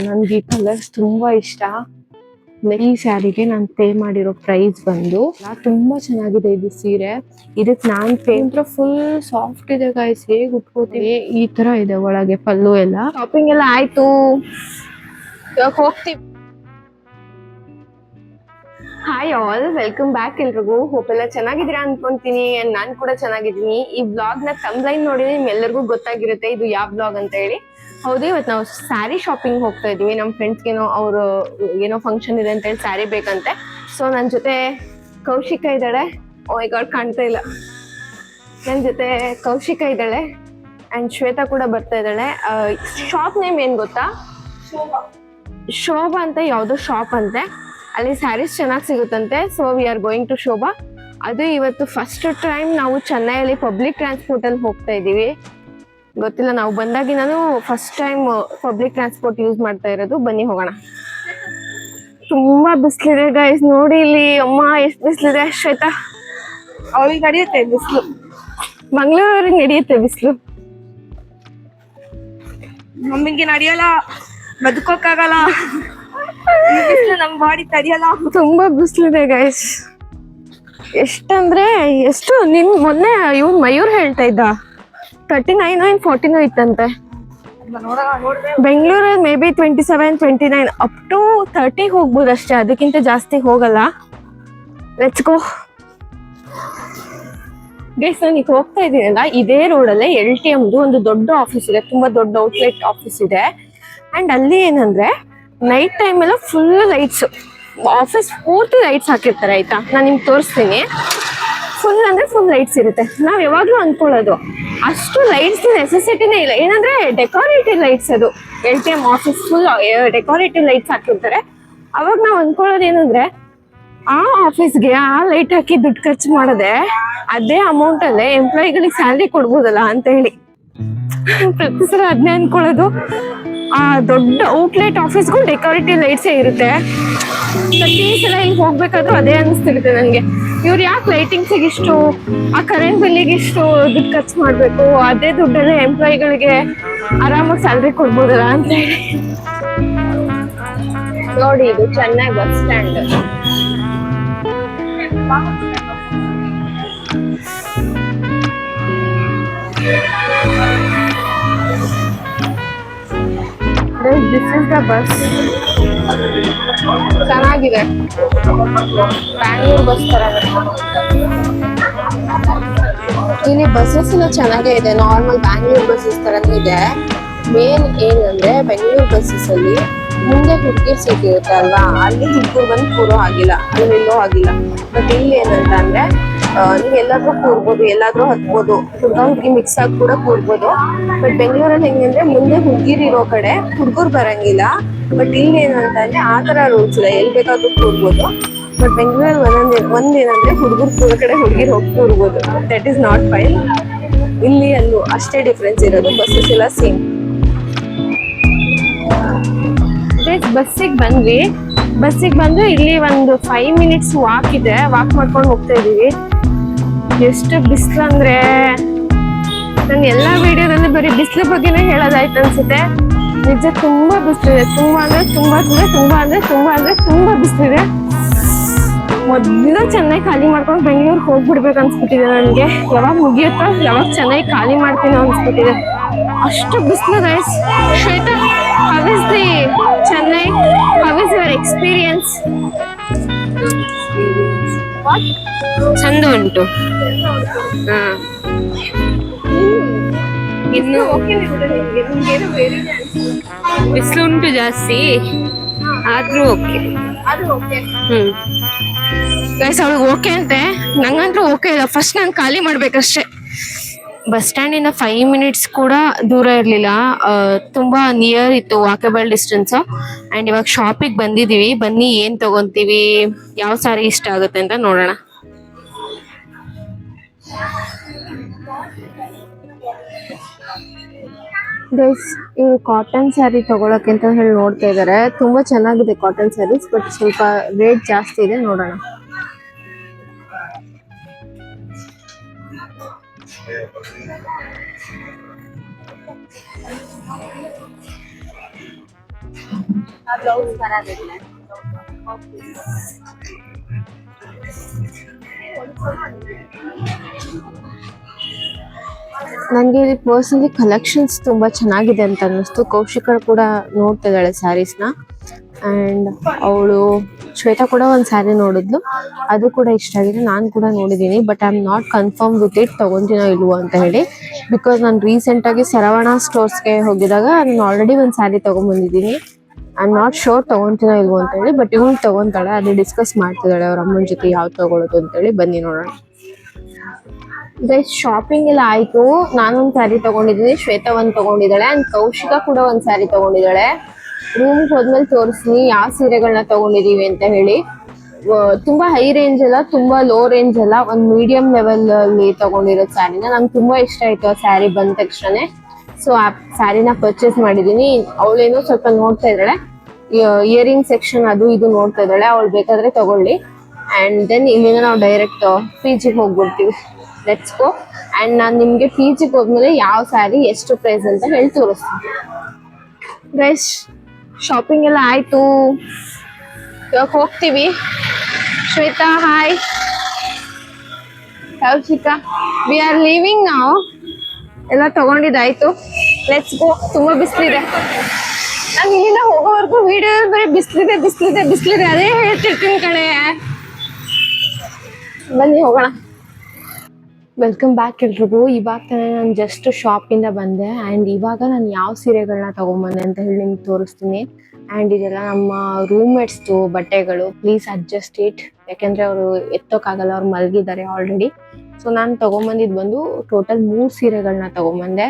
ನನ್ಗೆ ಈ ಕಲರ್ಸ್ ತುಂಬಾ ಇಷ್ಟ. ಈ ಸ್ಯಾರಿಗೆ ನಾನು ಪೇ ಮಾಡಿರೋ ಪ್ರೈಸ್ ಬಂದು ತುಂಬಾ ಚೆನ್ನಾಗಿದೆ ಇದು ಸೀರೆ. ಇದಕ್ ನಾನ್ ಪೇ ಅಂತ ಫುಲ್ ಸಾಫ್ಟ್ ಇದೆ ಗೈಸ್, ಹೇಗ್ ಉಟ್ಕೋತೀವಿ ಈ ತರ ಇದೆ ಒಳಗೆ ಪಲ್ಲು ಎಲ್ಲ. ಶಾಪಿಂಗ್ ಎಲ್ಲ ಆಯ್ತು, ಇವಾಗ ಹೋಗ್ತೀವಿ. ಹಾಯ್ ಆಲ್, ವೆಲ್ಕಮ್ ಬ್ಯಾಕ್ ಎಲ್ರಿಗೂ. ಹೋಪ್ ಎಲ್ಲ ಚೆನ್ನಾಗಿದ್ದೀರಾ ಅನ್ಕೊಂತೀನಿ. ಅಂಡ್ ನಾನ್ ಕೂಡ ಚೆನ್ನಾಗಿದ್ದೀನಿ. ಈ ಬ್ಲಾಗ್ ನ ಕಂಪ್ಲೈಂಟ್ ನೋಡಿದ್ರೆ ನಿಮ್ಮೆಲ್ಲರಿಗೂ ಗೊತ್ತಾಗಿರುತ್ತೆ ಇದು ಯಾವ ಬ್ಲಾಗ್ ಅಂತ ಹೇಳಿ. ಹೌದು, ಇವತ್ತು ನಾವು ಸ್ಯಾರಿ ಶಾಪಿಂಗ್ ಹೋಗ್ತಾ ಇದೀವಿ. ನಮ್ಮ ಫ್ರೆಂಡ್ಸ್ಗೇನೋ ಅವರು ಏನೋ ಫಂಕ್ಷನ್ ಇದೆ ಅಂತ ಹೇಳಿ ಸ್ಯಾರಿ ಬೇಕಂತೆ. ಸೊ ನನ್ನ ಜೊತೆ ಕೌಶಿಕ ಇದ್ದಾಳೆ. ಓ ಮೈ ಗಾಡ್, ಕಾಣ್ತಾ ಇಲ್ಲ. ನನ್ನ ಜೊತೆ ಕೌಶಿಕ ಇದ್ದಾಳೆ ಅಂಡ್ ಶ್ವೇತಾ ಕೂಡ ಬರ್ತಾ ಇದ್ದಾಳೆ. ಶಾಪ್ ನೇಮ್ ಏನ್ ಗೊತ್ತಾ? ಶೋಭಾ ಅಂತ ಯಾವ್ದೋ ಶಾಪ್ ಅಂತೆ. ಅಲ್ಲಿ ಸ್ಯಾರೀಸ್ ಚೆನ್ನಾಗಿ ಸಿಗುತ್ತಂತೆ. So we are going to Shobha. ಅದು ಇವತ್ತು ಫಸ್ಟ್ ಟೈಮ್ ನಾವು ಚೆನ್ನೈಯಲ್ಲಿ ಪಬ್ಲಿಕ್ ಟ್ರಾನ್ಸ್ಪೋರ್ಟ್ ಅಲ್ಲಿ ಹೋಗ್ತಾ ಇದೀವಿ. ಗೊತ್ತಿಲ್ಲ, ನಾವು ಬಂದಾಗಿ ನಾನು first time public transport use ಮಾಡ್ತಾ ಇರೋದು. ಬನ್ನಿ ಹೋಗೋಣ. ತುಂಬಾ ಬಿಸಿಲಿದೆ ಗೈಸ್, ನೋಡಿ ಇಲ್ಲಿ. ಅಮ್ಮ ಎಷ್ಟು ಬಿಸಿಲಿದೆ. ಶ್ವೇತಾ ಅವಳಿಗೆ ನಡೆಯುತ್ತೆ ಬಿಸಿಲು, ಮಂಗಳೂರಿಗೆ ನಡೆಯುತ್ತೆ ಬಿಸಿಲು. ಮಮ್ಮಿಗೆ ನಡೆಯಲ್ಲ, ಬದುಕೋಕ್ಕಾಗಲ್ಲ, ನಮ್ ಬಾಡಿ ತಡಿಯಲ್ಲ. ತುಂಬಾ ಬಿಸಿಲಿದೆ ಗೈಸ್. ಎಷ್ಟಂದ್ರೆ ಎಷ್ಟು, ಮೊನ್ನೆ ಮಯೂರ್ ಹೇಳ್ತಾ ಇದ್ದ 39 40 ಇತ್ತಂತೆ. ಬೆಂಗಳೂರಲ್ಲಿ ಮೇ ಬಿ 27 29 ಅಪ್ ಟು 30 ಹೋಗ್ಬೋದು ಅಷ್ಟೇ, ಅದಕ್ಕಿಂತ ಜಾಸ್ತಿ ಹೋಗಲ್ಲ. Let's go guys. ನಾನು ಈಗ ಹೋಗ್ತಾ ಇದ್ದೀನಲ್ಲ, ಇದೇ ರೋಡಲ್ಲೇ LTMದು ಒಂದು ದೊಡ್ಡ ಆಫೀಸ್ ಇದೆ, ತುಂಬಾ ದೊಡ್ಡ ಔಟ್ಲೆಟ್ ಆಫೀಸ್ ಇದೆ. ಅಂಡ್ ಅಲ್ಲಿ ಏನಂದ್ರೆ ನೈಟ್ ಟೈಮ್ ಎಲ್ಲ ಫುಲ್ ಲೈಟ್ಸ್, ಆಫೀಸ್ ಪೂರ್ತಿ ಲೈಟ್ಸ್ ಹಾಕಿರ್ತಾರೆ ಆಯ್ತಾ. ನಾನು ನಿಮ್ಗೆ ತೋರಿಸ್ತೀನಿ. ಫುಲ್ ಅಂದ್ರೆ ಫುಲ್ ಲೈಟ್ಸ್ ಇರುತ್ತೆ. ನಾವ್ ಯಾವಾಗ್ಲೂ ಅನ್ಕೊಳ್ಳೋದು ಅಷ್ಟು ಲೈಟ್ಸ್ ನೆಸೆಸಿಟಿನೇ ಇಲ್ಲ. ಏನಂದ್ರೆ ಡೆಕೋರೇಟಿವ್ ಲೈಟ್ಸ್, ಅದು LTM office full decorative lights ಹಾಕಿರ್ತಾರೆ. ಅವಾಗ ನಾವ್ ಅನ್ಕೊಳ್ಳೋದು ಏನಂದ್ರೆ ಆ ಆಫೀಸ್ಗೆ ಆ ಲೈಟ್ ಹಾಕಿ ದುಡ್ಡು ಖರ್ಚು ಮಾಡದೆ ಅದೇ ಅಮೌಂಟ್ ಅಲ್ಲೇ ಎಂಪ್ಲಾಯಿಗಳಿಗೆ ಸ್ಯಾಲ್ರಿ ಕೊಡ್ಬೋದಲ್ಲ ಅಂತ ಹೇಳಿ ಪ್ರತಿ ಸಲ ಅದನ್ನೇ ಅನ್ಕೊಳ್ಳೋದು. ಆ ದೊಡ್ಡ ಔಟ್ಲೆಟ್ ಆಫೀಸ್ಗೂ ಡೆಕೋರೇಟಿವ್ ಲೈಟ್ಸೇ ಇರುತ್ತೆ. ಪ್ರತಿ ಸಲ ಇಲ್ಲಿ ಹೋಗ್ಬೇಕಾದ್ರೂ ಅದೇ ಅನಿಸ್ತಿರುತ್ತೆ ನನಗೆ, ಇವ್ರು ಯಾಕೆ ಲೈಟಿಂಗ್ಸಿಗೆ ಇಷ್ಟು, ಆ ಕರೆಂಟ್ ಬಿಲ್ಲಿಗೆ ಇಷ್ಟು ದುಡ್ಡು ಖರ್ಚು ಮಾಡಬೇಕು, ಅದೇ ದುಡ್ಡಲ್ಲೇ ಎಂಪ್ಲಾಯಿಗಳಿಗೆ ಆರಾಮಾಗಿ ಸ್ಯಾಲ್ರಿ ಕೊಡ್ಬೋದಲ್ಲ ಅಂತ ಹೇಳಿ. ನೋಡಿ, ಇದು Chennai bus stand. This is the bus. ಚೆನ್ನಾಗಿದೆ, ಬ್ಯಾಂಗ್ಳೂರ್ ಬಸ್ ತರ. ಇಲ್ಲಿ ಬಸ್ಸಸ್ ಎಲ್ಲ ಚೆನ್ನಾಗೇ ಇದೆ, ನಾರ್ಮಲ್ ಬ್ಯಾಂಗ್ಳೂರ್ ಬಸ್ಸಸ್ ತರನೇ ಇದೆ. ಮೇನ್ ಏನಂದ್ರೆ ಬೆಂಗಳೂರು ಬಸ್ಸಸ್ ಅಲ್ಲಿ ಮುಂದೆ ಹುಡುಗಿರ್ ಸೀಟ್ ಇರುತ್ತೆ ಅಲ್ವಾ, ಅಲ್ಲಿ ಹುಡುಗರು ಬಂದು ಕೂರೋ ಆಗಿಲ್ಲ, ಅಲ್ಲಿ ನಿಲ್ಲೋ ಆಗಿಲ್ಲ. ಬಟ್ ಇಲ್ಲಿ ಏನಂತ ಅಂದ್ರೆ ನೀವು ಎಲ್ಲಾದ್ರೂ ಕೂರ್ಬೋದು, ಎಲ್ಲಾದ್ರೂ ಹತ್ಬೋದು, ಹುಡುಗ ಹುಡುಗಿ ಮಿಕ್ಸ್ ಆಗಿ ಕೂಡ ಕೂರ್ಬೋದು. ಬಟ್ ಬೆಂಗಳೂರಲ್ಲಿ ಹೆಂಗಂದ್ರೆ ಮುಂದೆ ಹುಡುಗಿರ್ ಇರೋ ಕಡೆ ಹುಡುಗರು ಬರಂಗಿಲ್ಲ. ಬಟ್ ಇಲ್ಲಿ ಏನಂತ ಅಂದ್ರೆ ಆ ತರ ರೂಲ್ಸ್ ಇಲ್ಲ, ಎಲ್ಲಿ ಬೇಕಾದ್ರೂ ಕೂರ್ಬೋದು. ಬಟ್ ಬೆಂಗಳೂರಲ್ಲಿ ಒಂದೇನಂದ್ರೆ ಹುಡುಗರು ಕೂರೋ ಕಡೆ ಹುಡುಗಿರ್ ಹೋಗಿ ಕೂರ್ಬೋದು. That is not fine. ಇಲ್ಲಿ ಅಲ್ಲೂ ಅಷ್ಟೇ ಡಿಫ್ರೆನ್ಸ್ ಇರೋದು, ಬಸ್ಸಸ್ ಎಲ್ಲ ಸೇಮ್. ಬಸ್ಸಿಗೆ ಬಂದ್ವಿ. ಬಸ್ಸಿಗೆ ಬಂದು ಇಲ್ಲಿ ಒಂದು 5 ಮಿನಿಟ್ಸ್ ವಾಕ್ ಇದೆ, ವಾಕ್ ಮಾಡ್ಕೊಂಡು ಹೋಗ್ತಾ ಇದೀವಿ. ಎಷ್ಟು ಬಿಸಿಲು ಅಂದ್ರೆ, ನಾನು ಎಲ್ಲಾ ವಿಡಿಯೋದಲ್ಲಿ ಬರೀ ಬಿಸಿಲು ಬಗ್ಗೆನೇ ಹೇಳೋದಾಯ್ತು ಅನ್ಸುತ್ತೆ. ನಿಜ ತುಂಬಾ ಬಿಸಿಲಿದೆ, ತುಂಬಾ ಅಂದ್ರೆ ತುಂಬಾ ತುಂಬಾ ಬಿಸಿಲಿದೆ. ಮೊದಲು ಚೆನ್ನೈ ಖಾಲಿ ಮಾಡ್ಕೊಂಡು ಬೆಂಗಳೂರಿಗೆ ಹೋಗ್ಬಿಡ್ಬೇಕು ಅನ್ಸ್ಬಿಟ್ಟಿದೆ ನನಗೆ. ಯಾವಾಗ ಮುಗಿಯುತ್ತೋ, ಯಾವಾಗ ಚೆನ್ನೈ ಖಾಲಿ ಮಾಡ್ತೀನೋ ಅನ್ಸ್ಬಿಟ್ಟಿದೆ, ಅಷ್ಟು ಬಿಸಿಲು guys. Shweta, how is the Chennai? How is your experience? What? ಚಂದ ಉಂಟು. ಇನ್ನು ಬಿಸಿಲು ಉಂಟು ಜಾಸ್ತಿ, ಆದ್ರೂ ಓಕೆ. ಗೈಸ್, ಅವಳಿಗೆ ಓಕೆ ಅಂತೆ, ನಂಗಂತೂ ಓಕೆ ಇಲ್ಲ. ಫಸ್ಟ್ ನಾನು ಖಾಲಿ ಮಾಡ್ಬೇಕಷ್ಟೇ. ಬಸ್ ಸ್ಟ್ಯಾಂಡಿಂದ 5 ಮಿನಿಟ್ಸ್ ಕೂಡ ದೂರ ಇರಲಿಲ್ಲ, ತುಂಬಾ ನಿಯರ್ ಇತ್ತು, ವಾಕಬಲ್ ಡಿಸ್ಟೆನ್ಸ್. ಅಂಡ್ ಇವಾಗ ಶಾಪಿಗೆ ಬಂದಿದೀವಿ. ಬನ್ನಿ ಏನ್ ತಗೊಂತೀವಿ, ಯಾವ ಸಾರಿ ಇಷ್ಟ ಆಗುತ್ತೆ ಅಂತ ನೋಡೋಣ. ಗೈಸ್, ಇವ್ರು ಕಾಟನ್ ಸ್ಯಾರಿ ತಗೊಳಕ್ಕೆ ಅಂತ ಹೇಳಿ ನೋಡ್ತಾ ಇದಾರೆ. ತುಂಬಾ ಚೆನ್ನಾಗಿದೆ ಕಾಟನ್ ಸ್ಯಾರೀಸ್, ಬಟ್ ಸ್ವಲ್ಪ ರೇಟ್ ಜಾಸ್ತಿ ಇದೆ. ನೋಡೋಣ. ನನಗೆ ಇಲ್ಲಿ ಪರ್ಸನಲಿ ಕಲೆಕ್ಷನ್ಸ್ ತುಂಬ ಚೆನ್ನಾಗಿದೆ ಅಂತ ಅನ್ನಿಸ್ತು. ಕೌಶಿಕರು ಕೂಡ ನೋಡ್ತಾ ಇದ್ದಾಳೆ ಸ್ಯಾರೀಸ್ನ. ಆ್ಯಂಡ್ ಅವಳು ಶ್ವೇತಾ ಕೂಡ ಒಂದು ಸ್ಯಾರಿ ನೋಡಿದ್ಲು, ಅದು ಕೂಡ ಇಷ್ಟ ಆಗಿದೆ. ನಾನು ಕೂಡ ನೋಡಿದ್ದೀನಿ, but I am not confirm with it ತೊಗೊತೀನೋ ಇಲ್ವೋ ಅಂತ ಹೇಳಿ. ಬಿಕಾಸ್ ನಾನು ರೀಸೆಂಟಾಗಿ ಸರವಣ ಸ್ಟೋರ್ಸ್ಗೆ ಹೋಗಿದಾಗ ನಾನು ಆಲ್ರೆಡಿ ಒಂದು ಸ್ಯಾರಿ ತೊಗೊಂಬಂದಿದ್ದೀನಿ. ಐ ಆಮ್ ನಾಟ್ ಶೋರ್ ತೊಗೊತೀನೋ ಇಲ್ವೋ ಅಂತ ಹೇಳಿ. ಬಟ್ ಇವಳು ತೊಗೊತಾಳೆ, ಅದು ಡಿಸ್ಕಸ್ ಮಾಡ್ತಿದ್ದಾಳೆ ಅವ್ರ ಅಮ್ಮನ ಜೊತೆ ಯಾವ್ದು ತೊಗೊಳೋದು ಅಂತೇಳಿ. ಬನ್ನಿ ನೋಡೋಣ. ಗೈಸ್, ಶಾಪಿಂಗ್ ಎಲ್ಲ ಆಯ್ತು. ನಾನೊಂದು ಸ್ಯಾರಿ ತಗೊಂಡಿದ್ದೀನಿ, ಶ್ವೇತಾ ಒಂದು ತಗೊಂಡಿದ್ದಾಳೆ, ಅಂಡ್ ಕೌಶಿಕ ಕೂಡ ಒಂದು ಸ್ಯಾರಿ ತಗೊಂಡಿದ್ದಾಳೆ. ರೂಮ್ಗೆ ಹೋದ್ಮೇಲೆ ತೋರಿಸ್ತೀನಿ ಯಾವ ಸೀರೆಗಳನ್ನ ತಗೊಂಡಿದೀವಿ ಅಂತ ಹೇಳಿ. ತುಂಬಾ ಹೈ ರೇಂಜ್ ಅಲ್ಲ, ತುಂಬಾ ಲೋ ರೇಂಜ್ ಅಲ್ಲ, ಒಂದು ಮೀಡಿಯಂ ಲೆವೆಲ್ ಅಲ್ಲಿ ತಗೊಂಡಿರೋ ಸ್ಯಾರಿನ. ನಂಗೆ ತುಂಬಾ ಇಷ್ಟ ಆಯ್ತು ಆ ಸ್ಯಾರಿ ಬಂದ ತಕ್ಷಣ. ಸೊ ಆ ಸ್ಯಾರಿನ ಪರ್ಚೇಸ್ ಮಾಡಿದೀನಿ. ಅವಳೇನೋ ಸ್ವಲ್ಪ ನೋಡ್ತಾ ಇದ್ದಾಳೆ, ಇಯರಿಂಗ್ ಸೆಕ್ಷನ್ ಅದು ಇದು ನೋಡ್ತಾ ಇದ್ದಾಳೆ. ಅವಳು ಬೇಕಾದ್ರೆ ತಗೊಳ್ಳಿ. ಅಂಡ್ ದೆನ್ ಇಲ್ಲಿಂದ ನಾವು ಡೈರೆಕ್ಟ್ PGಗೆ ಹೋಗ್ಬಿಡ್ತೀವಿ. Let's go. ಅಂಡ್ ನಾನು ನಿಮ್ಗೆ PGಗೆ ಹೋದ್ಮೇಲೆ ಯಾವ ಸ್ಯಾರಿ ಎಷ್ಟು ಪ್ರೈಸ್ ಅಂತ ಹೇಳಿ ತೋರಿಸ್ತೀನಿ. ಗೈಸ್, ಶಾಪಿಂಗ್ ಎಲ್ಲ ಆಯ್ತು, ಇವಾಗ ಹೋಗ್ತೀವಿ. Shweta, hi. Kaushika, we are leaving ನಾವು. ಎಲ್ಲ ತಗೊಂಡಿದ್ದಾಯ್ತು, ಲೆಟ್ಸ್ ಗೋ. ತುಂಬಾ ಬಿಸಿಲಿದೆ. ನಾನು ಇಲ್ಲಿಂದ ಹೋಗೋವರೆಗೂ ವಿಡಿಯೋ ಬರೀ ಬಿಸಿಲಿದೆ ಬಿಸಿಲಿದೆ ಬಿಸಿಲಿದೆ ಅದೇ ಹೇಳ್ತಿರ್ತೀನಿ ಕಣೆ. ಬನ್ನಿ ಹೋಗೋಣ. ವೆಲ್ಕಮ್ ಬ್ಯಾಕ್ ಎಲ್ರಿಗೂ. ಇವಾಗ ತಾನೇ ನಾನು ಜಸ್ಟ್ ಶಾಪಿಂದ ಬಂದೆ. ಆ್ಯಂಡ್ ಇವಾಗ ನಾನು ಯಾವ ಸೀರೆಗಳನ್ನ ತೊಗೊಂಬಂದೆ ಅಂತ ಹೇಳಿ ನಿಮ್ಗೆ ತೋರಿಸ್ತೀನಿ. ಆ್ಯಂಡ್ ಇದೆಲ್ಲ ನಮ್ಮ ರೂಮ್ಮೇಟ್ಸ್ದು ಬಟ್ಟೆಗಳು. ಪ್ಲೀಸ್ ಅಡ್ಜಸ್ಟ್ ಇಟ್, ಯಾಕೆಂದರೆ ಅವರು ಎತ್ತೋಕ್ಕಾಗಲ್ಲ, ಅವ್ರು ಮಲಗಿದ್ದಾರೆ ಆಲ್ರೆಡಿ. ಸೊ ನಾನು ತೊಗೊಂಬಂದಿದ್ದು ಬಂದು ಟೋಟಲ್ 3 ಸೀರೆಗಳನ್ನ ತೊಗೊಂಬಂದೆ.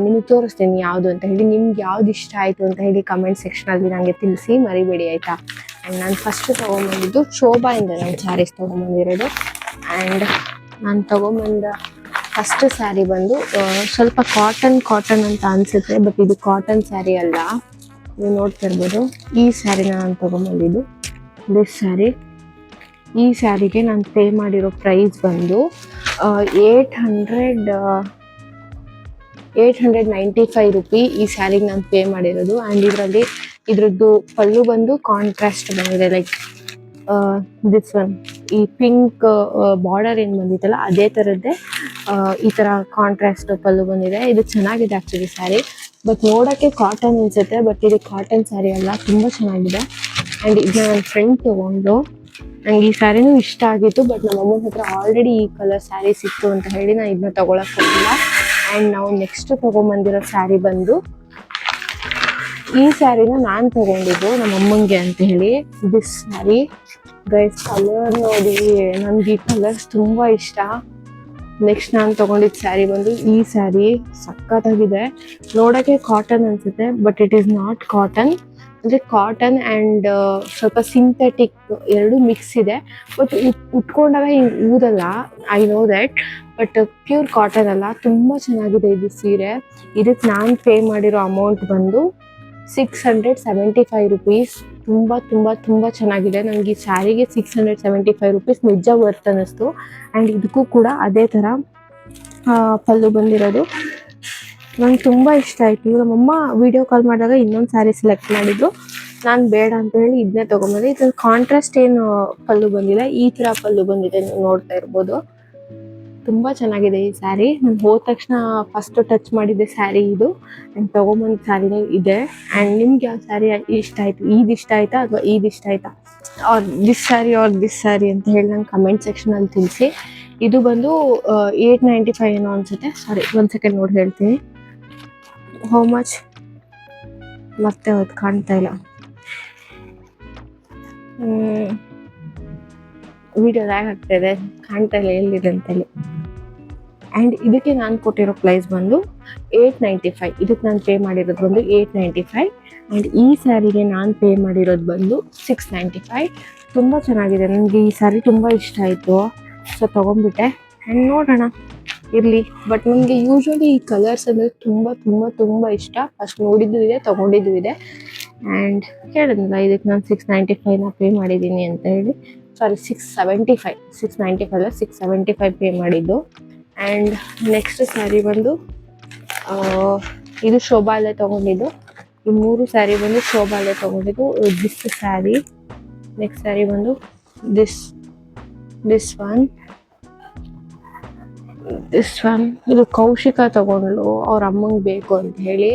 ನಿಮಗೆ ತೋರಿಸ್ತೀನಿ ಯಾವುದು ಅಂತ ಹೇಳಿ. ನಿಮ್ಗೆ ಯಾವ್ದು ಇಷ್ಟ ಆಯಿತು ಅಂತ ಹೇಳಿ ಕಮೆಂಟ್ ಸೆಕ್ಷನಲ್ಲಿ ನನಗೆ ತಿಳಿಸಿ, ಮರಿಬೇಡಿ ಆಯಿತಾ. ಆ್ಯಂಡ್ ನಾನು ಫಸ್ಟ್ ತೊಗೊಂಬಂದಿದ್ದು ಶೋಭಾಯಿಂದ ನಾನು ಸ್ಯಾರೀಸ್ ತೊಗೊಂಬಂದಿರೋದು. ಆ್ಯಂಡ್ ನಾನು ತೊಗೊಂಬಂದ ಫಸ್ಟ್ ಸ್ಯಾರಿ ಬಂದು ಸ್ವಲ್ಪ ಕಾಟನ್ ಅಂತ ಅನಿಸುತ್ತೆ, ಬಟ್ ಇದು ಕಾಟನ್ ಸ್ಯಾರಿ ಅಲ್ಲ. ನೀವು ನೋಡ್ತಾ ಇರ್ಬೋದು, ಈ ಸ್ಯಾರಿನ ನಾನು ತೊಗೊಂಬಂದಿದ್ದು. ದಿಸ್ ಸ್ಯಾರಿ. ಈ ಸ್ಯಾರಿಗೆ ನಾನು ಪೇ ಮಾಡಿರೋ ಪ್ರೈಸ್ ಬಂದು 895 ರೂಪಿ ಈ ಸ್ಯಾರಿಗೆ ನಾನು ಪೇ ಮಾಡಿರೋದು. ಆ್ಯಂಡ್ ಇದರಲ್ಲಿ ಇದ್ರದ್ದು ಪಲ್ಲು ಬಂದು ಕಾಂಟ್ರಾಸ್ಟ್ ಬಂದಿದೆ, ಲೈಕ್ ದಿಸ್ ಒನ್. ಈ ಪಿಂಕ್ ಬಾರ್ಡರ್ ಏನು ಬಂದಿತ್ತಲ್ಲ ಅದೇ ಥರದ್ದೇ ಈ ಥರ ಕಾಂಟ್ರಾಸ್ಟ್ ಪಲ್ಲು ಬಂದಿದೆ. ಇದು ಚೆನ್ನಾಗಿದೆ ಆ್ಯಕ್ಚುಲಿ ಸ್ಯಾರಿ, ಬಟ್ ನೋಡೋಕ್ಕೆ ಕಾಟನ್ ಅನಿಸುತ್ತೆ, ಬಟ್ ಇದು ಕಾಟನ್ ಸ್ಯಾರಿ ಅಲ್ಲ, ತುಂಬ ಚೆನ್ನಾಗಿದೆ. ಆ್ಯಂಡ್ ಇದನ್ನ ನನ್ನ ಫ್ರೆಂಡ್ ತೊಗೊಂಡು, ನಂಗೆ ಈ ಸ್ಯಾರಿನೂ ಇಷ್ಟ ಆಗಿತ್ತು, ಬಟ್ ನಮ್ಮ ಅಮ್ಮನ ಹತ್ರ ಆಲ್ರೆಡಿ ಈ ಕಲರ್ ಸ್ಯಾರಿ ಸಿಕ್ತು ಅಂತ ಹೇಳಿ ನಾನು ಇದನ್ನ ತೊಗೊಳಕ್ಕೆ ಹೋಗಿಲ್ಲ. ಆ್ಯಂಡ್ ನಾವು ನೆಕ್ಸ್ಟ್ ತೊಗೊಂಬಂದಿರೋ ಸ್ಯಾರಿ ಬಂದು ಈ ಸ್ಯಾರಿನ ನಾನು ತೊಗೊಂಡಿದ್ದು ನಮ್ಮ ಅಮ್ಮಂಗೆ ಅಂತ ಹೇಳಿ. ದಿಸ್ ಸ್ಯಾರಿ. ಗೈಸ್, ಕಲರ್ ನೋಡಿ, ನನಗೆ ಈ ಕಲರ್ಸ್ ತುಂಬ ಇಷ್ಟ. ನೆಕ್ಸ್ಟ್ ನಾನು ತೊಗೊಂಡಿದ್ದ ಸ್ಯಾರಿ ಬಂದು ಈ ಸ್ಯಾರಿ. ಸಖತ್ತಾಗಿದೆ, ನೋಡೋಕ್ಕೆ ಕಾಟನ್ ಅನಿಸುತ್ತೆ, but it is not cotton. ಅಂದರೆ ಕಾಟನ್ ಆ್ಯಂಡ್ ಸ್ವಲ್ಪ ಸಿಂಥೆಟಿಕ್ ಎರಡು ಮಿಕ್ಸ್ ಇದೆ. ಬಟ್ ಉಟ್ಕೊಂಡಾಗ ಹಿಂಗೆ ಊದಲ್ಲ, I know that, but pure cotton ಅಲ್ಲ. ತುಂಬ ಚೆನ್ನಾಗಿದೆ ಇದು ಸೀರೆ. ಇದಕ್ಕೆ ನಾನು ಪೇ ಮಾಡಿರೋ ಅಮೌಂಟ್ ಬಂದು 675 ರೂಪೀಸ್. ತುಂಬ ತುಂಬ ತುಂಬ ಚೆನ್ನಾಗಿದೆ. ನನಗೆ ಈ ಸ್ಯಾರಿಗೆ 675 ರೂಪೀಸ್ ನಿಜ ವರ್ತ್ ಅನ್ನಿಸ್ತು. ಆ್ಯಂಡ್ ಇದಕ್ಕೂ ಕೂಡ ಅದೇ ಥರ ಪಲ್ಲು ಬಂದಿರೋದು. ನಂಗೆ ತುಂಬ ಇಷ್ಟ ಆಯಿತು. ನಮ್ಮಮ್ಮ ವಿಡಿಯೋ ಕಾಲ್ ಮಾಡಿದಾಗ ಇನ್ನೊಂದು ಸ್ಯಾರಿ ಸೆಲೆಕ್ಟ್ ಮಾಡಿದ್ರು, ನಾನು ಬೇಡ ಅಂತ ಹೇಳಿ ಇದನ್ನೇ ತೊಗೊಂಬಂದೆ. ಇದ್ರಲ್ಲಿ ಕಾಂಟ್ರಾಸ್ಟ್ ಏನು ಪಲ್ಲು ಬಂದಿಲ್ಲ, ಈ ಥರ ಪಲ್ಲು ಬಂದಿದೆ, ನೀವು ನೋಡ್ತಾ ಇರ್ಬೋದು. ತುಂಬ ಚೆನ್ನಾಗಿದೆ ಈ ಸ್ಯಾರಿ. ನಾನು ಹೋದ ತಕ್ಷಣ ಫಸ್ಟ್ ಟಚ್ ಮಾಡಿದ್ದೆ ಸ್ಯಾರಿ ಇದು. ಆ್ಯಂಡ್ ತೊಗೊಂಬಂದ ಸ್ಯಾರಿನೇ ಇದೆ. ಆ್ಯಂಡ್ ನಿಮ್ಗೆ ಯಾವ ಸ್ಯಾರಿ ಇಷ್ಟ ಆಯಿತು? ಇದು ಇಷ್ಟ ಆಯಿತಾ ಅಥವಾ ಇದು ಇಷ್ಟ ಆಯಿತಾ? ಆರ್ ದಿಸ್ ಸ್ಯಾರಿ ಅಂತ ಹೇಳಿ ನಂಗೆ ಕಮೆಂಟ್ ಸೆಕ್ಷನಲ್ಲಿ ತಿಳಿಸಿ. ಇದು ಬಂದು 895 ಏನೋ ಅನಿಸುತ್ತೆ. ಸಾರಿ, 1 ಸೆಕೆಂಡ್ ನೋಡಿ ಹೇಳ್ತೀನಿ. ಹೌ ಮಚ್ ಮತ್ತೆ ಅದು ಕಾಣ್ತಾ ಇಲ್ಲ, ವಿಡಿಯೋ ಲ್ಯಾಗ್ ಆಗ್ತಾ ಇದೆ, ಕಾಣ್ತಾ ಇಲ್ಲ ಎಲ್ಲಿದೆ ಅಂತೇಳಿ. ಆ್ಯಂಡ್ ಇದಕ್ಕೆ ನಾನು ಕೊಟ್ಟಿರೋ ಪ್ರೈಸ್ ಬಂದು 895. ಇದಕ್ಕೆ ನಾನು ಪೇ ಮಾಡಿರೋದು ಬಂದು 895. ಆ್ಯಂಡ್ ಈ ಸ್ಯಾರಿಗೆ ನಾನು ಪೇ ಮಾಡಿರೋದು ಬಂದು 695. ತುಂಬ ಚೆನ್ನಾಗಿದೆ, ನನಗೆ ಈ ಸ್ಯಾರಿ ತುಂಬ ಇಷ್ಟ ಆಯಿತು. ಸೊ ತೊಗೊಂಡ್ಬಿಟ್ಟೆ. ಆ್ಯಂಡ್ ನೋಡೋಣ ಇರಲಿ. ಬಟ್ ನನಗೆ ಯೂಶ್ವಲಿ ಈ ಕಲರ್ಸ್ ಅಂದರೆ ತುಂಬ ತುಂಬ ತುಂಬ ಇಷ್ಟ. ಫಸ್ಟ್ ನೋಡಿದ್ದು ಇದೆ, ತೊಗೊಂಡಿದ್ದು ಇದೆ. ಆ್ಯಂಡ್ ಹೇಳಿದ್ನಲ್ಲ, ಇದಕ್ಕೆ ನಾನು 695ನ ಪೇ ಮಾಡಿದ್ದೀನಿ ಅಂತ ಹೇಳಿ. ಸಾರಿ, 695 ಅಲ್ಲ, 675 ಪೇ ಮಾಡಿದ್ದು. ಆ್ಯಂಡ್ ನೆಕ್ಸ್ಟ್ ಸ್ಯಾರಿ ಬಂದು ಇದು ಶೋಭಾ ಅಲ್ಲೇ ತೊಗೊಂಡಿದ್ದು. ಈ 3 ಸ್ಯಾರಿ ಬಂದು ಶೋಭಾಲೆ ತಗೊಂಡಿದ್ದು. ದಿಸ್ ಸ್ಯಾರಿ, ನೆಕ್ಸ್ಟ್ ಸ್ಯಾರಿ ಬಂದು ದಿಸ್ ಒನ್ ಇದು ಕೌಶಿಕ ತಗೊಂಡ್ಲು ಅವ್ರ ಅಮ್ಮಂಗೆ ಬೇಕು ಅಂತ ಹೇಳಿ.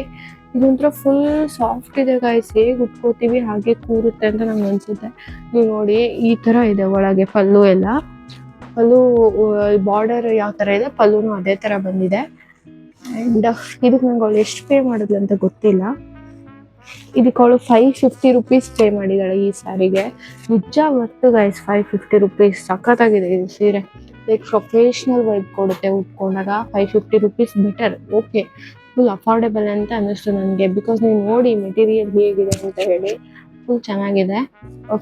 ಇದೊಂಥರ ಫುಲ್ ಸಾಫ್ಟ್ ಇದೆ ಗಾಯ್ಸ್, ಹೇಗೆ ಉಟ್ಕೋತೀವಿ ಹಾಗೆ ಕೂರುತ್ತೆ ಅಂತ ನಂಗೆ ಅನ್ಸುತ್ತೆ. ನೀವು ನೋಡಿ ಈ ತರ ಇದೆ ಒಳಗೆ ಪಲ್ಲು ಎಲ್ಲ. ಪಲ್ಲು ಬಾರ್ಡರ್ ಯಾವ ತರ ಇದೆ, ಪಲ್ಲುನು ಅದೇ ತರ ಬಂದಿದೆ. ಅಂಡ್ ಇದಕ್ಕೆ ನಂಗೆ ಅವಳು ಎಷ್ಟು ಪೇ ಮಾಡಿದ್ಲು ಅಂತ ಗೊತ್ತಿಲ್ಲ. ಇದಕ್ಕೆ ಅವಳು 550 rupees ಪೇ ಮಾಡಿದಾಳೆ ಈ ಸ್ಯಾರಿಗೆ. ನಿಜ ವರ್ತ್ ಗೈಸ್, 550 rupees. ಸಖತ್ತಾಗಿದೆ ಇದು ಸೀರೆ. ಲೈಕ್ ಪ್ರೊಫೆಷ್ನಲ್ ವೈಬ್ ಕೊಡುತ್ತೆ ಉಟ್ಕೊಂಡಾಗ. 550 rupees better, okay, full affordable ಅಂತ ಅನ್ನಿಸ್ತು ನನಗೆ. ಬಿಕಾಸ್ ನೀವು ನೋಡಿ ಮೆಟೀರಿಯಲ್ ಹೇಗಿದೆ ಅಂತ ಹೇಳಿ, ಫುಲ್ ಚೆನ್ನಾಗಿದೆ.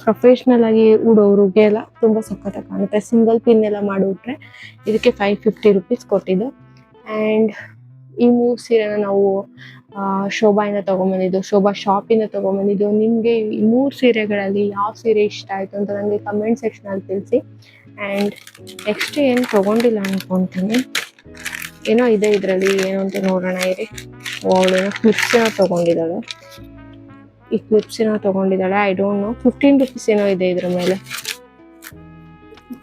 ಪ್ರೊಫೆಷ್ನಲ್ ಆಗಿ ಉಡೋರಿಗೆ ಎಲ್ಲ ತುಂಬ ಸಖತ್ತಾಗಿ ಕಾಣುತ್ತೆ. ಸಿಂಗಲ್ ಪಿನ್ ಎಲ್ಲ ಮಾಡಿಬಿಟ್ರೆ ಇದಕ್ಕೆ 550 rupees ಕೊಟ್ಟಿದ್ದು. ಆ್ಯಂಡ್ ಈ 3 ಸೀರೆನ ನಾವು ಶೋಭಾಯಿಂದ ತೊಗೊಂಬಂದಿದ್ದು, ಶೋಭಾ ಶಾಪಿಂದ ತೊಗೊಂಬಂದಿದ್ದು. ನಿಮಗೆ ಈ 3 ಸೀರೆಗಳಲ್ಲಿ ಯಾವ ಸೀರೆ ಇಷ್ಟ ಆಯಿತು ಅಂತ ನನಗೆ ಕಮೆಂಟ್ ಸೆಕ್ಷನಲ್ಲಿ ತಿಳಿಸಿ. ಆ್ಯಂಡ್ ನೆಕ್ಸ್ಟ್ ಏನು ತೊಗೊಂಡಿಲ್ಲ ಅನ್ಕೊತೀನಿ, ಏನೋ ಇದೆ ಇದರಲ್ಲಿ, ಏನು ಅಂತ ನೋಡೋಣ ಇರಿ. ಅವಳೇನೋ ಕ್ಲಿಪ್ಸಿನ ತೊಗೊಂಡಿದ್ದಾಳೆ. ಈ ಕ್ಲಿಪ್ಸಿನ ತೊಗೊಂಡಿದ್ದಾಳೆ, ಐ ಡೋಂಟ್ ನೋ. 15 rupees ಏನೋ ಇದೆ ಇದ್ರ ಮೇಲೆ,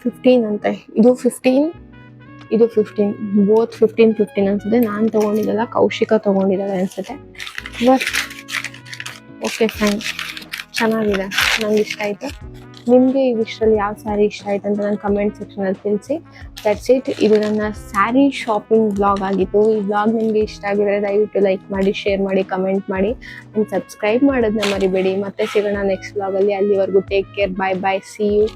15 ಅಂತೆ. ಇದು 15, ಇದು 15, ಬೋತ್ 15 ಅನ್ಸುತ್ತೆ. ನಾನು ತೊಗೊಂಡಿದ್ದಲ್ಲ, ಕೌಶಿಕ ತೊಗೊಂಡಿದ್ದಾಳೆ ಅನ್ಸುತ್ತೆ. ಬಟ್ ಓಕೆ ಫೈನ್, ಚೆನ್ನಾಗಿದೆ, ನಂಗೆ ಇಷ್ಟ ಆಯಿತು. ನಿಮಗೆ ಇವಿಷ್ಟರಲ್ಲಿ ಯಾವ ಸ್ಯಾರಿ ಇಷ್ಟ ಆಯ್ತು ಅಂತ ನನ್ನ ಕಮೆಂಟ್ ಸೆಕ್ಷನಲ್ಲಿ ತಿಳಿಸಿ. That's it. ಇದು ನನ್ನ ಸ್ಯಾರಿ ಶಾಪಿಂಗ್ ಬ್ಲಾಗ್ ಆಗಿತ್ತು. ಈ ಬ್ಲಾಗ್ ನಿಮಗೆ ಇಷ್ಟ ಆಗಿದ್ರೆ ದಯವಿಟ್ಟು ಲೈಕ್ ಮಾಡಿ, ಶೇರ್ ಮಾಡಿ, ಕಮೆಂಟ್ ಮಾಡಿ ಆ್ಯಂಡ್ ಸಬ್ಸ್ಕ್ರೈಬ್ ಮಾಡೋದನ್ನ ಮರಿಬೇಡಿ. ಮತ್ತೆ ಸಿಗೋಣ ನೆಕ್ಸ್ಟ್ ಬ್ಲಾಗಲ್ಲಿ. ಅಲ್ಲಿವರೆಗೂ take care, bye bye, see you.